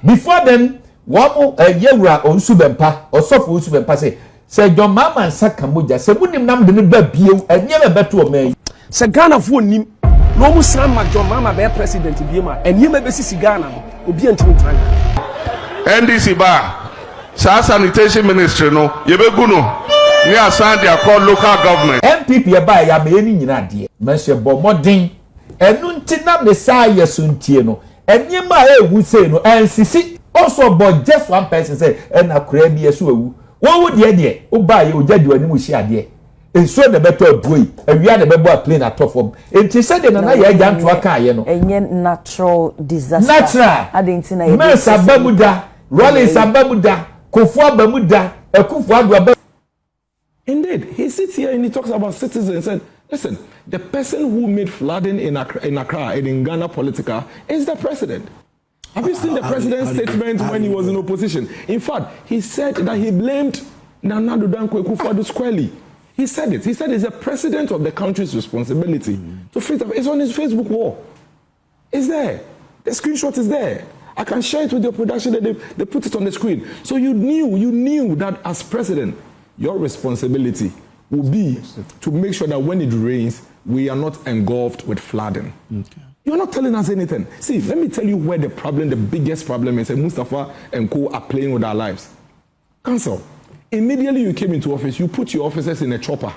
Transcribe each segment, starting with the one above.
before then wamo yewura onsubempa osofo onsubempa say John Mahama nsaka moja se munim nam de ne ba bieu enye me beto o man se Ghana fo nim no mu san ma John Mahama be president biema enye me be sisi Ghana no obi antimi tanga NDC ba sanitation ministry no yebegu no ni asan dia call local government MPP e ba ya me ni nyina de me se bo modern enu nti na me sa yesuntie no enye ma ewu sei no ensisi also but just one person say na kura bi yesu ewu wo de o ba ye ojadu ani mu hia de enso na beto abuoi awia na bebo a plane atofom enti se de na ya gya nto aka ye no enye natural disaster natural adenti na ye mesa bamuda Rollins abamuda kofu abamuda ekufu adu. Indeed, he sits here and he talks about citizens and said, listen, the person who made flooding in Accra and in Ghana politica is the president. Have you seen the president's statement when he was in opposition? In fact, he said that he blamed Nana Addo Akufo-Addo squarely. He said it. He said it's the president of the country's responsibility to fix it. It's on his Facebook wall. It's there. The screenshot is there. I can share it with your production that they put it on the screen. So you knew that as president, your responsibility will be to make sure that when it rains, we are not engulfed with flooding. Okay. You're not telling us anything. See, let me tell you where the biggest problem is. And Mustafa and co are playing with our lives. Council, immediately you came into office, you put your officers in a chopper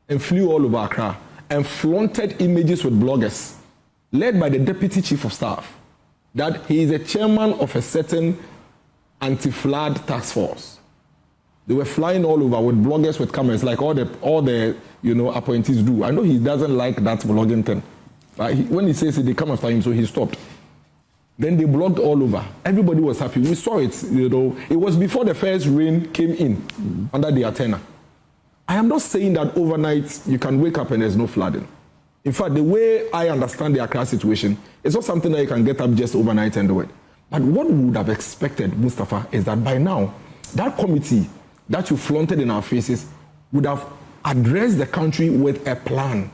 and flew all over Accra and flaunted images with bloggers, led by the deputy chief of staff, that he is a chairman of a certain anti-flood task force. They were flying all over with bloggers with cameras, like all the appointees do. I know he doesn't like that blogging thing. When he says it, they come after him, so he stopped. Then they blogged all over. Everybody was happy. We saw it. It was before the first rain came in under the antenna. I am not saying that overnight you can wake up and there's no flooding. In fact, the way I understand the Accra situation, it's not something that you can get up just overnight and do it. But what we would have expected, Mustafa, is that by now, that committee that you flaunted in our faces would have addressed the country with a plan.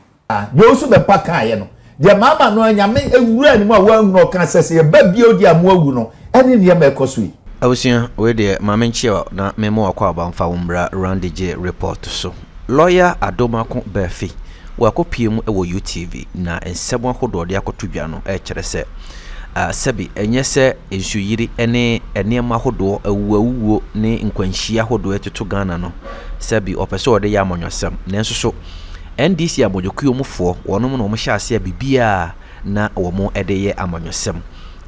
You also the paka, you know. The mama no nyame ewura ni mo wa no kan sese ba bio dia mo awu no ene ne ma ekosui. Awusia we de mama nchia na memo akwa abamfa wombra Randy report so. Lawyer Adomako Baafi wakopiem ewo UTV na ensebo ahodo de akotudwa no e kire se sabi enye se ensuyiri ene enema hodo awuwo ne nkwanhia hodo etutu Ghana no sabi opeso de ya amonyosem nenso so NDC abojokuo mufo wonom no omhya ase bibia na womo edeye amonyosem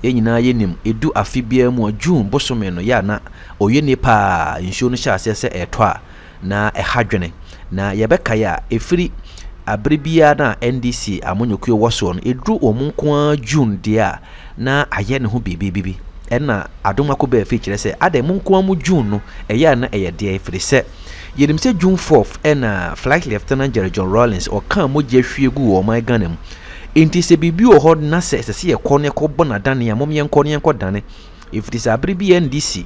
enyina yenim edu afibia mu June bosome no ya na oyene pa nsuo no hya ase se etwa na ehadwene na yebeka ya efiri abribia na NDC amonyokuo woso no edu omunko June dia na aye ne ho bibi ena Adomako Baafi kire se ade munko amu June no eya na eye dia efiri se yenim se June 4th ena Flight Lieutenant General John Rawlings o kan moje hwiegu o man Ghana mu enti se bibi o hod na se se ye kone ko bona dane ya momye nkone enko dane efiri se abribia NDC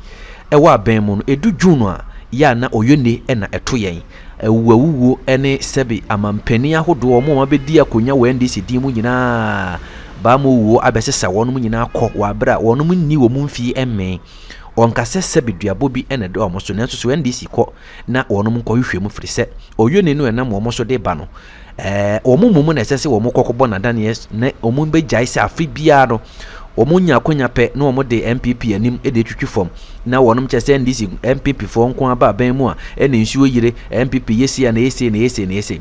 ewa aben mu no edu June a ya na oyone ena eto yen ewuwo ene sebi amampani ahodo o mo ma bedi akonya wa NDC di mu nyina ba mo wo abesesa wonum nyina akọ wa bra wonum nni wo mu mfi emme onkase sebi duabo bi ene de o mo so nenso so NDC kọ na wonum nkọ hwehwe mu firi se oyone no ena mo so de ba no omumu na esese wo mo kokobọ na Daniels na omu be jaise afi bia no omunya akonya pe na omo de MPP anim e de twitwi fom na wonum chese NDC MPP fo nko aba ban mu a ene nsuo yire MPP yesi na yesi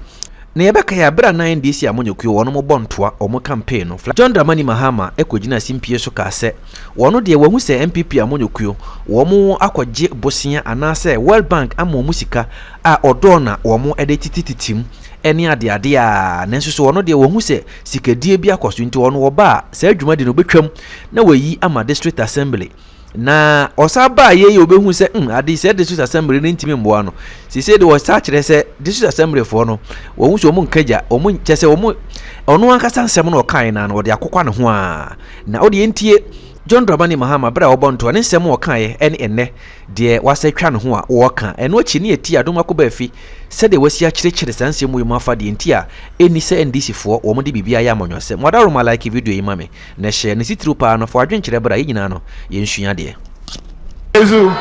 na yebeka ya bra na NDC amonyokuo wonum bontoa omo campaign no John Dramani Mahama ekogina simpie so ka se wono de wahu se MPP amonyokuo womo akogye bosia anase World Bank amomu sika a odona womo ede titititim eni ade a nenso so wono de wahu se sikadie bi akoso nti wono wo ba sa adwuma de no betwam na wayi ama district assembly na osaba ye obehu se ade se district assembly ne ntimi mboa no si se de wo sa kire se district assembly fo no wo hu so mu nkaja omu chese omu ono ankasa nsem no kan na no de akokwa ne ho a na ode entie John Dramani Mahama bra obonto ne nsem wo kan ye ene enne de wase twa ne ho a wo kan eno achi ne eti Adomako Baafi se de wasi a kyerɛkyerɛ sansem mu yima fa de enti a eni se NDC fo wo mo de bibia ya amonwose modaro ma like video yi mame na share ne sitru pa no fo adwenkyerɛ bra yina no ye nsua de ezu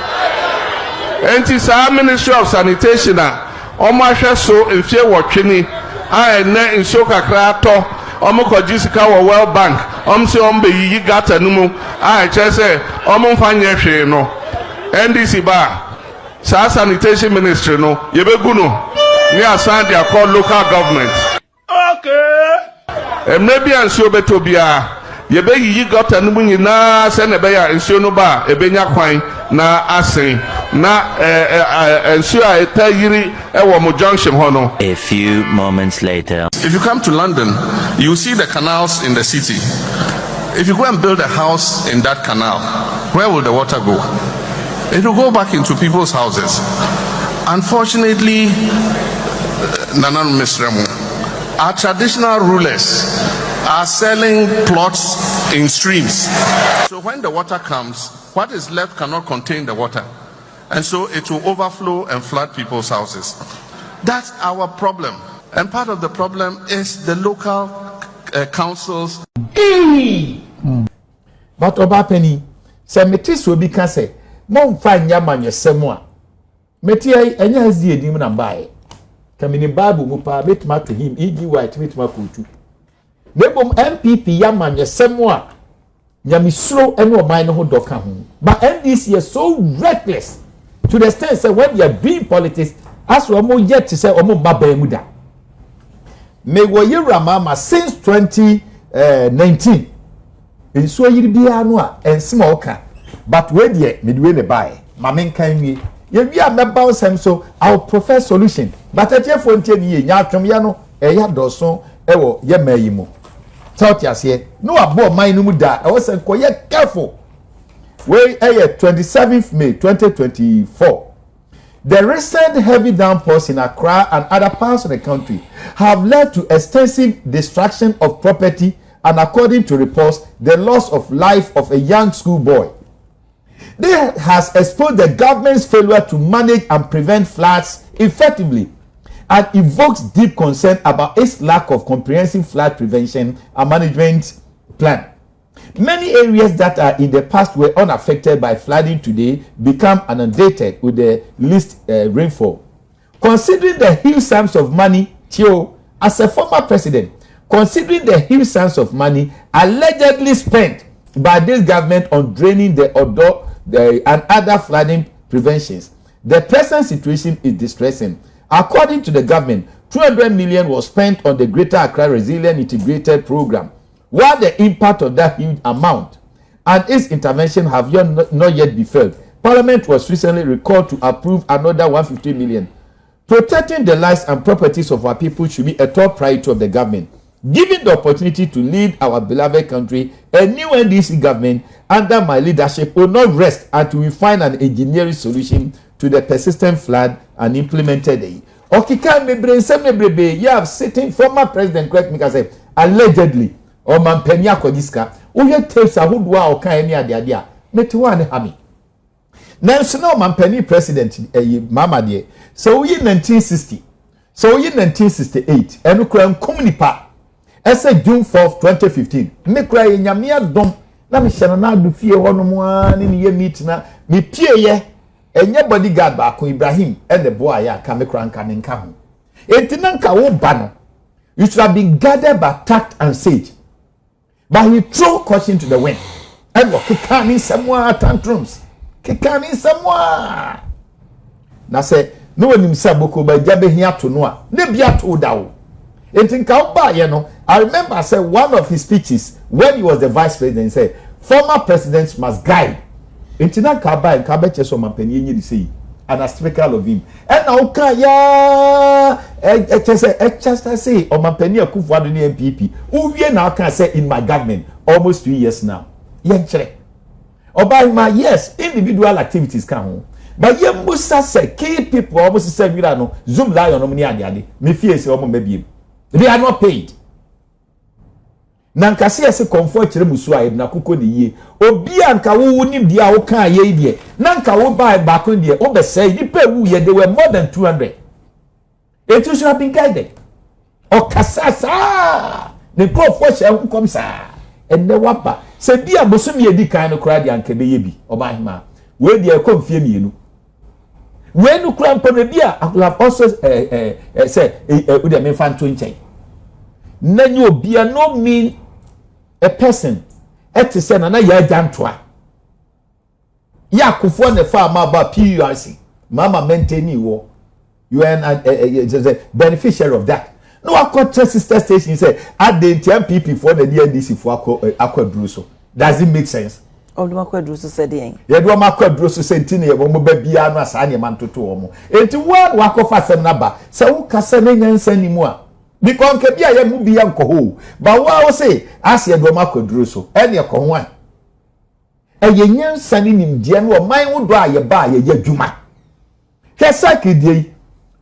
enti sa Ministry of Sanitation a omo ahwɛ so mfie wotwe a enne nso kakra to omo koji sika wo World Bank se ombe yi gata numu a chese omo mfanye hwe no NDC ba sa sanitation ministry no yebegu no ni asan dia call local government okay maybe anso beto bia yebe yi gata numu nyina se ne be ya nso no ba ebenya kwan na asen na ensu a etayiri ewo mo junction hono. A few moments later, if you come to London, you see the canals in the city. If you go and build a house in that canal, where will the water go? It will go back into people's houses. Unfortunately, Nanan Misremu, our traditional rulers are selling plots in streams. So when the water comes, what is left cannot contain the water. And so it will overflow and flood people's houses. That's our problem. And part of the problem is the local councils. But Obapeni, Semetis will be cancer. Mom find Yaman your semua. Metia, and has the demon and buy. Coming in Babu Mupa, met ma to him, E.G. White, met ma putu. Nebom MPP Yaman your semua. Yami slow and no minor who do come. But NDC is so reckless. To the extent that when you are doing politics, as we are yet to say, Omo Babemuda. Me wo yira mama since 2019. In so yiri bia no a ensima oka. But we dey midway ne buy. Mamen kan wi. Ye wi a meba osem so our prefer solution. But atiefo ntie ni ye nya atwom ya no ya doso ewo ye mayi mu. Tauti ase. No abo man no mu da. E wo se ko ye careful. Way 27th May 2024. The recent heavy downpours in Accra and other parts of the country have led to extensive destruction of property and, according to reports, the loss of life of a young schoolboy. This has exposed the government's failure to manage and prevent floods effectively and evokes deep concern about its lack of comprehensive flood prevention and management plan. Many areas that are in the past were unaffected by flooding today become inundated with the least rainfall. Considering the huge sums of money, Theo, as a former president, considering the huge sums of money allegedly spent by this government on draining the Addo and other flooding preventions, the present situation is distressing. According to the government, 200 million was spent on the Greater Accra Resilient Integrated Program, while the impact of that huge amount and its intervention have not yet been felt. Parliament was recently recalled to approve another 150 million. Protecting the lives and properties of our people should be a top priority of the government. Given the opportunity to lead our beloved country, a new NDC government under my leadership will not rest until we find an engineering solution to the persistent flood and implemented it. Okika mebre nsem you have sitting former president, correct me, say allegedly o man penia kodiska wo ye tapes ahodo a o kan eni ade a metiwa ne hami nanso na o man peni president mama de so we 1960 so we 1968 enu kura nkom nipa ese June 4th 2015 me kura ye nyame adom na me hyena na adu fie ho no mo a ne ye meet na me pie ye enye bodyguard ba ko Ibrahim and the boy ya ka me kura nka ne nka ho etinanka wo ba no you should have been guarded by tact and sage. But he threw caution to the wind. And what kikani somewhere tantrums. Kikani somewhere. Na say no one himself boko ba jabe here to noa. Ne bia to dawo. Etinka oba ye no. I remember I said one of his speeches when he was the vice president, he said former presidents must guide. Etina kaba en kabe cheso mampeni nyi say and as typical of him. And now ya just say o mampeni Akufo-Addo ni MPP. Uwie na can say in my government almost 3 years now. Yen chere. Oba ma yes, individual activities can ho. But ye musa say key people almost say we no Zoom lion no ni ade. Me fear say omo mabiem. They are not paid. nanka se yesi comfort kire musu aye na kokko ne yie obi anka wo nim dia wo kan ye die nanka wo ba ko die wo be say ni pe wu ye they were more than 200 it should have been guided o kasasa the comfort shall come sa enne waba se bia bosom ye di kan no kra dia anka be ye bi oba hima we dia komfie mienu we no kra mpo no bia I have also say we dey me fan to nchen nanyo bia no mean a person eti se na ya jantoa ya kufo ne fa ma ba PURC mama maintain wo you are a beneficiary of that no akọ sister station say Addo MPP for the NDC for akọ so does it make sense Adomako Addo so said yen ye do ma akọ so sentine ye mo ba bia no asa ne man toto wo mo enti wo akọ fa sem na ba se wo kasa ne nyansa ni mu a because ke bia ye mu bia nko ba wo say as ye do ma akọ so e ne ko ho a e ye nyansa ni nimdie no man wo do a ye ba ye adwuma kesa kedie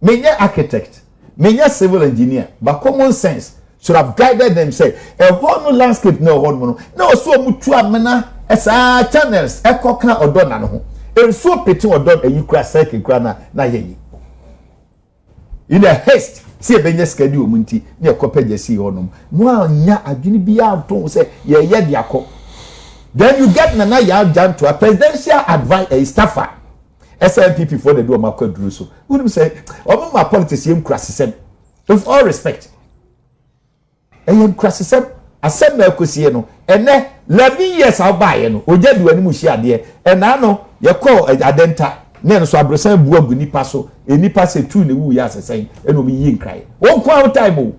menye architect menye civil engineer but common sense should have guided them say a whole landscape no whole no na so mutu amena esa channels ekoka odo na no ho enso peti odo ayikura circle kura na yeyi in a haste see benye schedule munti na ekopeje si honom no anya adwini bia to say ye de akọ then you get nana ya jan to a presidential advice a staffer SNPP for the do Adomako Addo so wouldn't say omo ma politics yem krasisem with all respect yem krasisem asem na akosie no ene 11 years abaye no ojadu ani mu hia de ena no ye call adenta ne no so abrosan bu agu nipa so enipa se tu ne wu ya asesen eno mi yi nkrai won kwa time o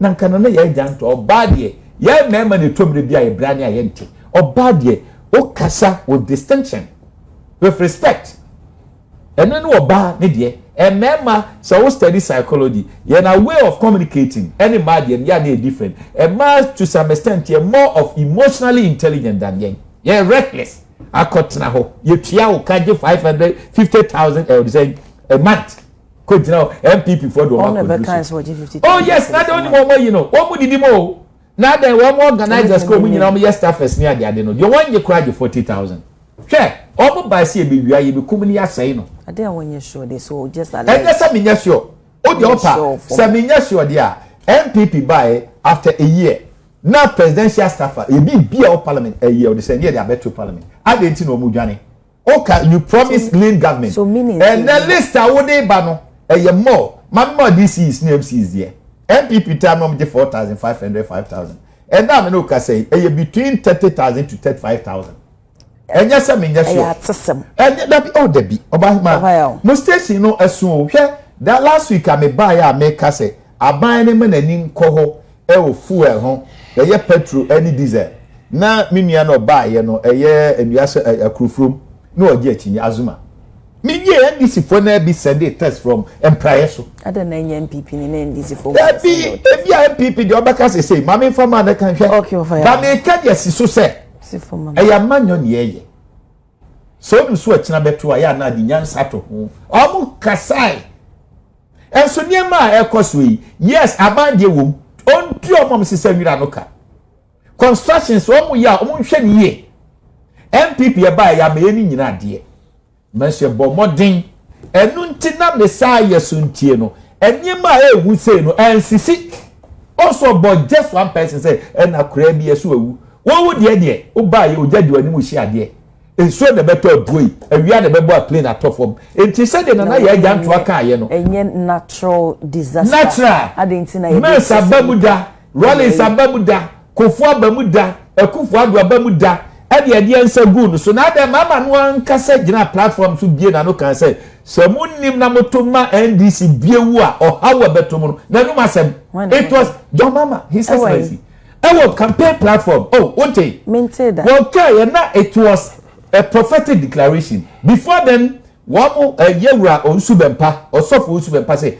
na nkana na ye janto oba de ye mema ne tomre bia ye brani ayente oba de o kasa with distinction with respect and then oba ne de mema so we study psychology you na way of communicating any man ya na different a man to some extent you more of emotionally intelligent than yen you reckless akotna ho you tia o kaje 550,000 a month could now MPP for do oh yes not only more you know what would did mo now then one more organizers come you know me staffers near the no you want you cry 40,000 sure omo ba se be wia ye be kum ni asai no ade a wonye sure dey so just allow and yes me nya sure o de opa se me nya sure there MPP buy after a year now presidential staffer e be our parliament a year o de say near the better parliament adenti no mu dwane okay you promise clean government so meaning and the list a wo dey ba no e more mamma DCs na MCs there MPP time no me 4,500 5,000 and that me no ka say e between 30,000 to 35,000 enya se me nya sure and that be all there be oba mo station no esun o hwe that last week I me buy a me ka say aban ne me nanim ko ho e o fuel ho e ye petrol any diesel na me nua no buy ye no e ye enuase akrufrom na oje achinya azuma me ye NDC for na be send a test from employer so ada na nya MPP ni na NDC for e bi MPP de obaka say mama informa na kan hwe okay ofa ba me ka de so say eya manyo ne ye so du so achina beto aya na di nyansa to ho omu kasai enso niema ekoso yi yes abande wom ontu omom sisa nwira no ka construction so omu ya omu hwe ne ye MPP ya ba ya me ni nyina de manse bo modern enu ntina me sa ya suntie no eniema ewu sei no ensisi also but just one person say na kura bi yeso ewu wo de o ba ye ojadi wani mu hia de enso na beto abuoi awia na bebo a plane atofom enti se de na ya janto aka ye no enye natural disaster natural adentina ye me sabamuda rolling sabamuda kofu abamuda ekufu adu abamuda ade ensa good so na de mama no ankasa gina platform so bie na no kan say se munnim na motoma NDC biewu a o hawo betomo no na no masem it was John Mama his excellency our campaign platform okay minted okay na it was a prophetic declaration before then one yewura onsubempa osofo onsubempa say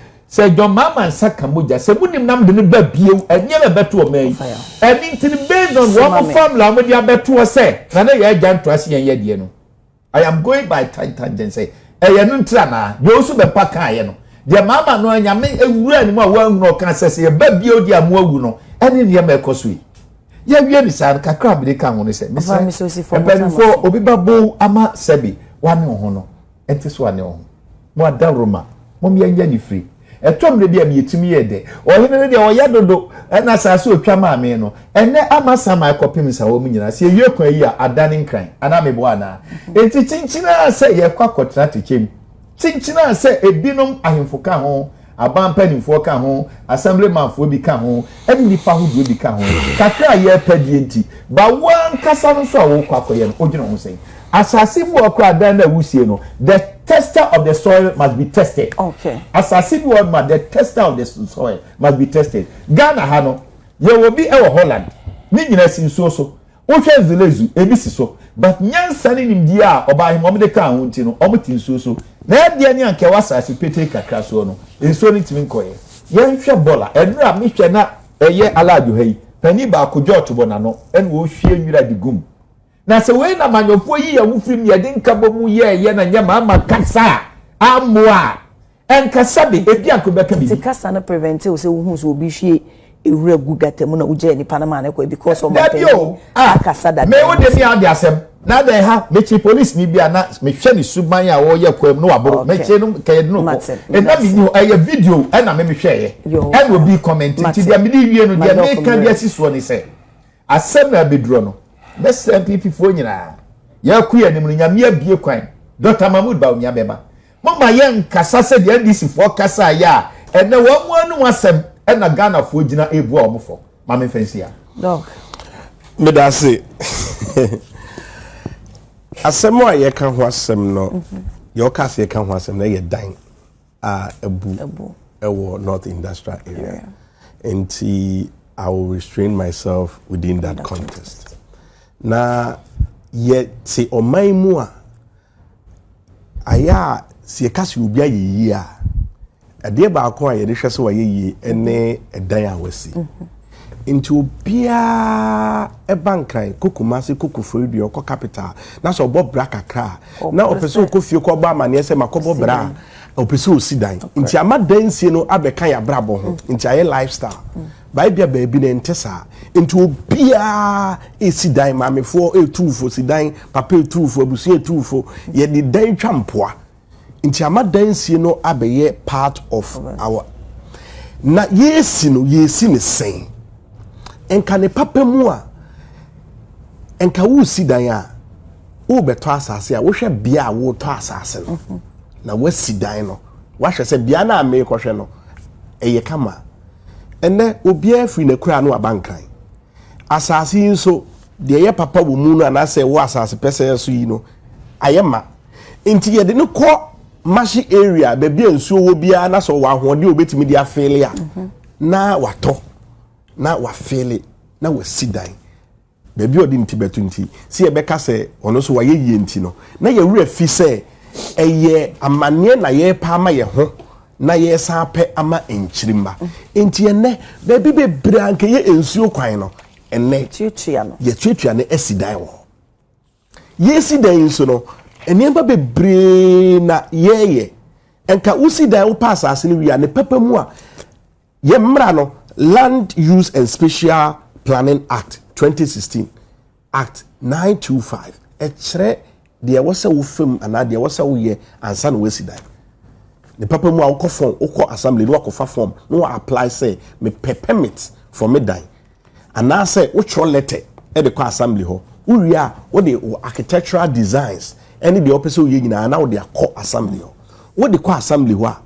John Mama nsaka moja se munim nam de ne ba biewu enye be beto o mai and it based on one formula mo dia beto say na ye agyanto ase ye de no I am going by tangent say ye no ntra na de onsubempa kan ye no de Mama no anyame ewura ni mo a wan no kan say ye ba biewu de amu awu no ene ne ma ekoso yi ye wie ni sa kakra bi de ka ho ne se me se for obi babo ama sebi wane ho no enti so wane ho mo ada roma mo me nya ni free etom de bia me yetimi ye de ohene de oya dodo na sase otwa ma me no ene ama sama ekopim sa wo nyina se ye kwan yi a adane nkran ana me bo ana enti chinchina se ye kwa kotra techem chinchina se ebinom ahemfoka ho abampanimfo ka ho assemblyman fo bi ka ho eni nipa ho bi ka ho kakra ye padi enti ba wan kasa no so wo kwakoye no ogina ho sei asase bu okra dan na wusie no the tester of the soil must be tested. Okay. Asase bu ma the tester of the soil must be tested. Ghana ha no ye will be e Holland ni nyina sinso so wo hwe zelezu ebisi so but nyansa ni nimdi a oba him de ka ho nti no omutinso so na de ani anke wasase pete kakra so no enso ni timi nkoye ye nhwe bola edura mi hwe na eye alajo hayi pani ba ko George bona no en wo hwie nwira digum na se we na manyofo yi ya wufrim ye de nkabo mu ye na nya mama kasa amwa enkasa be ebi akobeka bi kasa na prevent o se wo hu so obi hwie ewura gugatemu na uje ni panama na ko because of my akasa da me wo de mi ade asem na den ha mechi police ni bia na me hwe ni suban a wo ye kwam no waboro mechi no kayed no ko e na mi ni eye video e na me hwe ye e no bi comment ti dia me di wie no dia me kan dia siso ni se asem na bedro no best MPP fo nyina ya ku ya nim nya me abie kwan Dr. Mahmoud ba onya beba mama ye nkasa se dia NDC fo kasa ya e na wo mu anu asem e na Ghana fo gina ebu a omfo ma me fancy ya dog me da say asem a ye kan ho asem no your case ye kan ho asem na ye dan a ebu ewo North Industrial Area and I will restrain myself within that context. Na ye se omai mu a aya se kasi obi ayi a ade ba ko a ye de hwese wa ye ene edan a wasi nti obia e bankran kokumase kokufo dua ko capital na so obo bra kakra na opese okofie ko ba mane se makobo bra opese osidan nti amadan sie no abeka ya brabo ho nti aye lifestyle bai bia baabi na ntesa nti obia esidan mamefo etufo sidan papa etufo abusu etufo ye de dan twampoa nti amadan sie no abeye part of our na yesi ne sen enka ne papa mu a enka wo sidan a wo beto asase a wo hwe bia a wo to asase no na wasidan no wa hwe se bia na ame ko hwe no eye kama ene obia firi na kura no abankan asase nso de ye papa wo mu no anase wo asase pese so yi no ayema enti ye de no ko mashi area be bia nsuo wo bia na so wa hoode obetimi dia fele a na wato na wafele na wasidan bebi odi nti betu nti si e beka se ono so waye yie nti no na ye wura fi se eye amane na ye pa ama ye ho na ye san pe ama enchirimba nti ene bebi bebre anke ye ensuo kwan no ene tutua no ye tutua ne asidan wo ye sidan so no ene ba bebre na ye enka usidan wo pass asene wi ne papa mu a ye mra no Land Use and Special Planning Act 2016 Act 925 echere de wose wo fam ana de wose wo ye ansa na wesidan the papa mu a wo form wo assembly no akofa form no apply say me permit for me dan ana say wo chro letter e de ko assembly ho wo wi a wo de architectural designs any de opese wo ye nyina na wo de akọ assembly ho wo de ko assembly ho a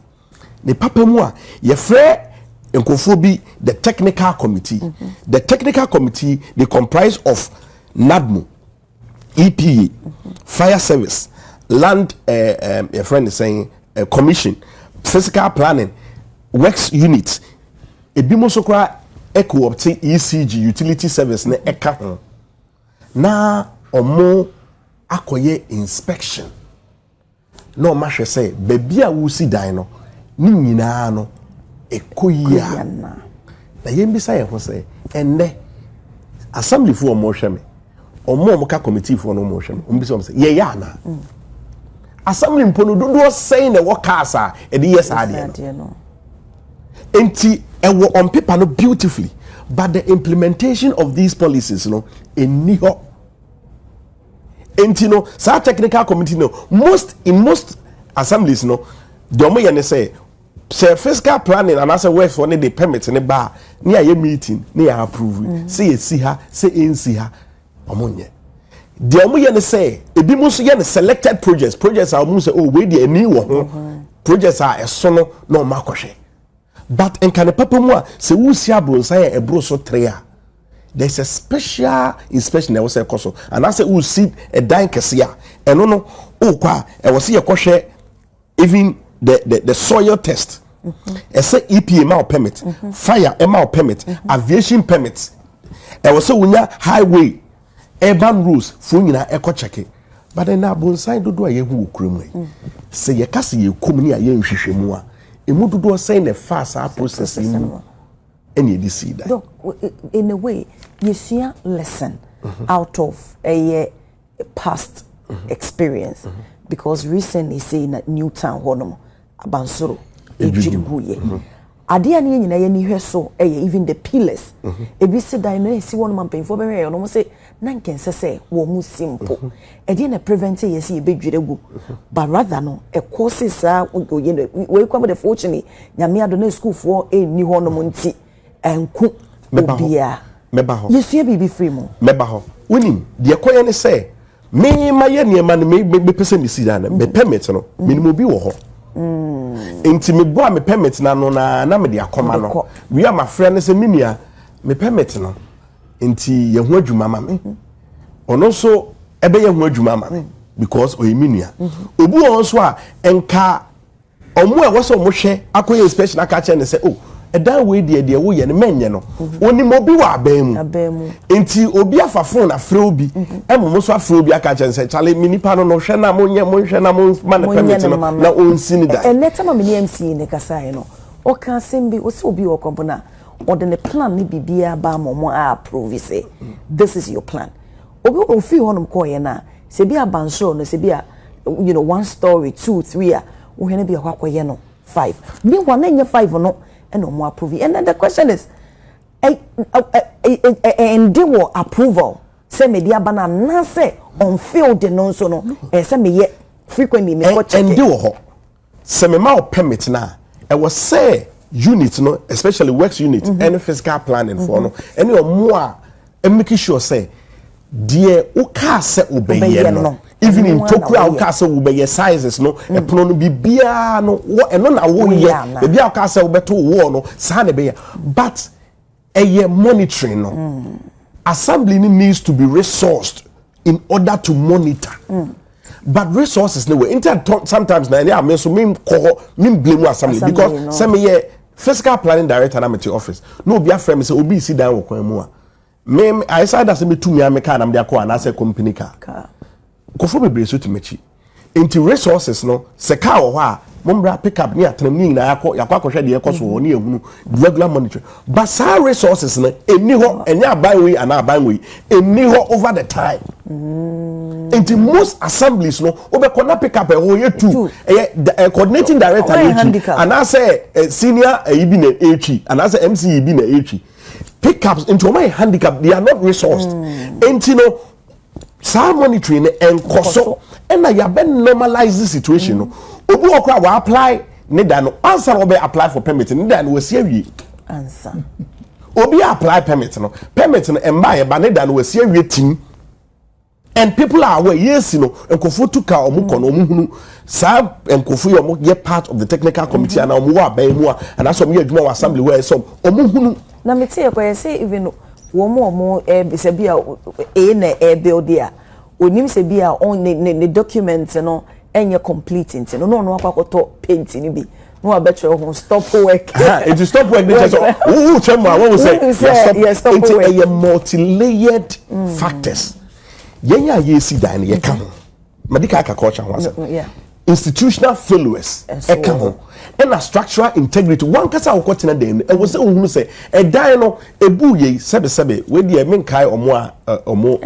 the papa mu a ye frɛ Enkofobi, the technical committee. The technical committee, they comprise of NADMO, EPA, Fire Service, Land, a friend is saying, Commission, Physical Planning, Works Units, a Bimosokra Echo obtain ECG, Utility Service, ne Eka. Na omo akoye inspection. No mashe say, baby a wusi dino, ni nyina no. Ekoya na yembisa ye ho se enne assembly for mo hweme omo ka committee for no mo hweme ombisa mo se ye ya na assembly mpono dodo say na wo kasa e de yes ade no enti e wo on paper no beautifully but the implementation of these policies no eni ho enti no sa technical committee no in most assemblies no the omo ye ne say fiscal planning and as a way for the permit ne ba ne aye meeting ne ya approve say esi ha say ensi ha omo nye the omo ye ne say ebi mo so ye ne selected projects are mo say oh we dey ani wo ho projects are eso no na o makohwe but in kan papa mu a se wusi abronsan e bro so 3 a there's a special inspection that was a coso and I say we see a dying kesia eno no o kwa e was ye kohwe even the soil test say EPA ma permit fire ma permit aviation permits e was wunya highway urban rules fu nyina e ko check but then na bonsan dodo a ye hu okurum say ye kase ye komuni a ye nhwehwemu a emu dodo say na fast processing any NDC that. Look, in a way, you see a lesson out of a past experience because recently, say in Newtown, Honum, Abansoro, Ejiguye. Adia ni nyina ye ni hwe so even the pillars e bi se dan na si won man penfo be hwe no say na nkense se wo mu simple e dey na prevent ye se e bedwire gu but rather no e causes sa oye we come the fortune nyame ado na school for ni ho no nti enku obia meba ho yesu bi free mo meba ho wonim de koye ne say me ma ye ne ma no me pese me si dan me permit no minimum bi wo ho enti me bo a me permit na no na me de akoma no we am afre ne se minia me permit no enti ye ho adwuma ma me ono so ebe ye ho adwuma ma me because o minia obu on so a enka omo e wo so mo hwe akoye inspection aka che ne se oh edan we de wo ye ne menye no oni mo bi wa abamu enti obi afa phone afre obi emomo so afre obi aka che se chale minipa no hwe na mo hwe na mo man permit no na onsi ni da enetama me MC ne kasai no o kan sembi o se obi o kompona o de ne plan ni bibia ba mo approve say this is your plan obi o fi honum ko ye na se bi abanso no se bi a 1 story 2 3 a wo hene bi akwakoye no 5 me one na 5 no and no more approve. And then the question is, and they will approval. Say media banana say on field the non so no. Say me yet frequently me go check. And they will. Say me ma permit na. I was say unit no, especially works unit and fiscal planning for no. And you more and making sure say, dear uka se obey no. Even in Tokyo Alcasa will be sizes no e pno no bibia no eno na wo ye bibia Alcasa will beto wo no sane be but a monitoring no assembly needs to be resourced in order to monitor but resources no way sometimes na ya me so me blame assembly because some ye fiscal planning director na me office no obi afrem say obi si dan wo kwan mu a me I said that me tumi ameka na me dey call na say company car kofo bebre so tumachi enti resources no se ka wo ha mombra pick up ni atram ni na yakwa de ekoso ni ehunu regular monitoring but sa resources no eni ho enya abanwe ana abanwe eni ho over the time enti most assemblies no obekọ na pick up ho ye two coordinating director and I say senior ibi na echi and I say MC ibi na echi pickups into my handicap they are not resourced enti no some monitoring and koso and na ya be normalize the situation no obi okra wa apply ne da no answer obi apply for permit ne da no we see awie answer obi apply permit no emba ye ba ne da no we see awie tim and people are aware yes no enkofu tuka omuko no omuhunu sa enkofu yo ye part of the technical committee and omu wa ba mu and aso me adwuma wa assembly where some omuhunu na meti e ko say even womo se bia na build dia onim se bia on ne document no enye complete nti no akwakoto paint ni bi no abetre ho stop work it is stop work just chema what we say stop it's a multi-layered factors yenya yesi dan ye ka ho medical agriculture wasa institutional failures eka ho and a structural integrity one kasa okotena dem e was say ohunu say e dan no ebu ye sebe we dey menkai omo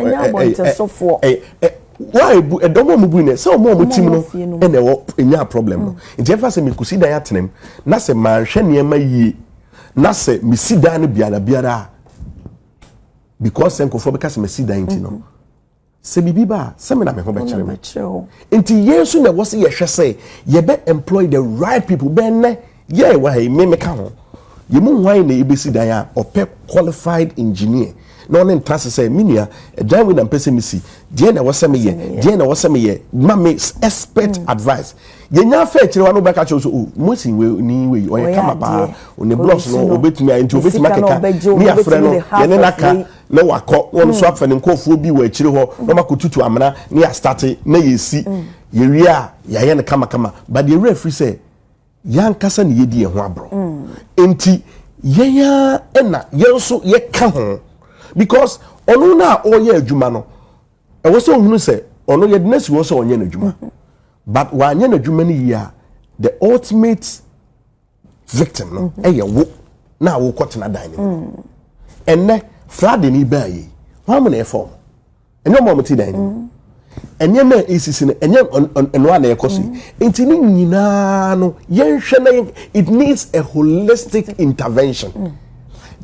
why edomo mu bu ne say omo tim no e na wo enya problem no nti fa say me kusi dan atenem na say manhwe niema yie na say misi dan no biara because senkofo be kase me si dan nti no se bibi ba se me na me ho be kire me Macho. nti yesu na wo se ye hwe se ye be employ the right people be ne ye wa he me ka ho ye mu hwan na ye be si dan a opɛ qualified engineer na on entrance say minia dan we na pese me si die na wo se me ye die na wo se me ye ma me expert advice ye nya fa kire wa no be ka che so o mosi we ni we o ye kama ba o ne blocks no obetumi a nti obetumi akeka ni afre no ye ne naka na wakɔ won so afa ne nkofo bi wa akire ho na makotutu amana na ya start na ye si ye wi a ya ye ne kama but the referee say yan kasa ne ye di ye ho abro enti ye ya na ye nso ye ka ho because ono na oye adwuma no e wo so hunu se ono ye dinasi wo so onye na adwuma but wanye na adwuma ni ya the ultimate victim no ye wo na wo kwotena dan ni enne Friday ni ba yi wa mo na e form enye mo ti dan ni enye na esisi no enye eno na ekoso enti ni nyina no yenhwe na it needs a holistic intervention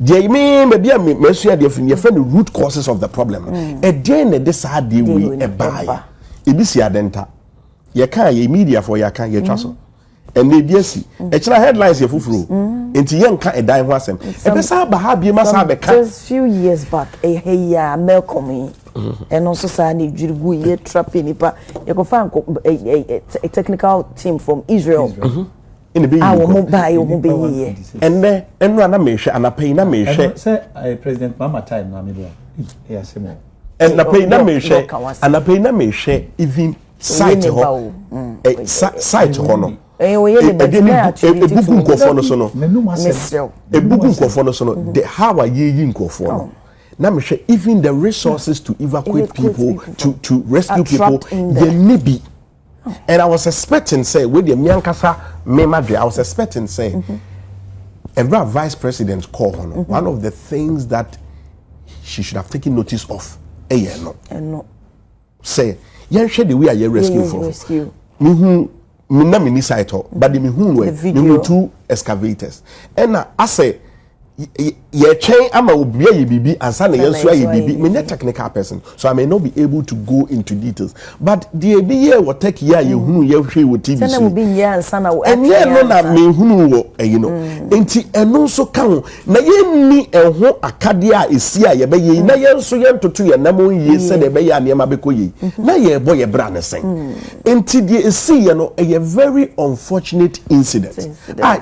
dey me be bia me sua dey fin ye fa the root causes of the problem e dey na this hard dey we e buy e bi si adenta ye kan ye media for ye kan ye twa so and they biasi e kira headlines ye fufuro enti ye nka e dan ho asem e be sa ba ha bi ma sa be ka just few years back hey ya Malcolm and also sa ni dwirgu ye trapping nipa ye go find a technical team from Israel in the be I will buy you be here and enra na me hwe anapay na me hwe say President Mahama time na me do ya semo and napay na me hwe anapay na me hwe even site ho site ho no ebugu nkofo no so no ebugu nkofo no so no the how are ye nkofo no na me hwe even the resources to evacuate people to rescue people they need be and I was expecting say with the miankasa me madre I was expecting say every vice president call one of the things that she should have taken notice of no say yen hwe the way I rescue for me na me ni site but the me we two excavators and I say ye chain ama obi ye bibi ansa na yenso ye bibi me not technical person so I may not be able to go into details but the be ye what take ye hunu ye hwe wo TV so na be ye ansa na wo and ye no na me hunu wo you know enti eno so ka ho na ye ni eho akade a esi a ye be ye na ye nso ye ntoto ye na mo ye se de be ye anema be ko ye na ye bo ye bra ne sen enti the esi ye no a very unfortunate incident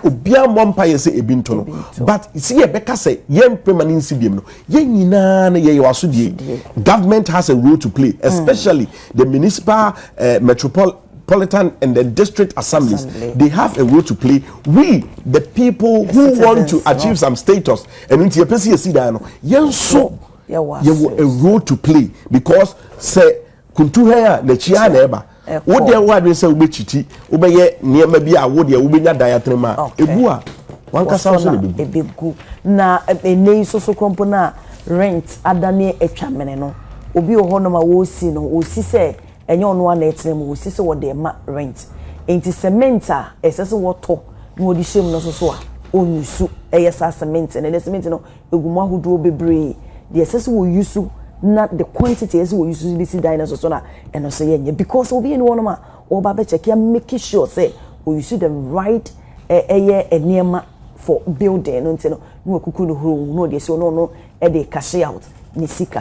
obia mompa ye se ebi nto no but see beka say yen permanency biem no yen nyina na ye waso die government has a role to play especially the municipal metropolitan and the district assemblies they have a role to play we the people who want to achieve some status and until person see that no yen so you a role to play because say kuntu here na chia na eba wo de wa de say wo be chichi wo be ye niam bi a wo de wo be nya diatrema ebu a wankasa so le begu na enei so krompo na rent adane atwamene no obi ho no ma wo si no o si se enye ono na etrem o si se wo de ma rent enti cement a esese wo to na odi shem no so a onyusu eyesa cement na the cement no egumu ahodo bebre the esese wo yusu na the quantity as wo yusu bi si dinosaur so na eno so yenye because obi eni wono ma o ba be check ya make sure say o yusu the right enema for building no ntino no kuku no huru no de so no e de cash out ni sika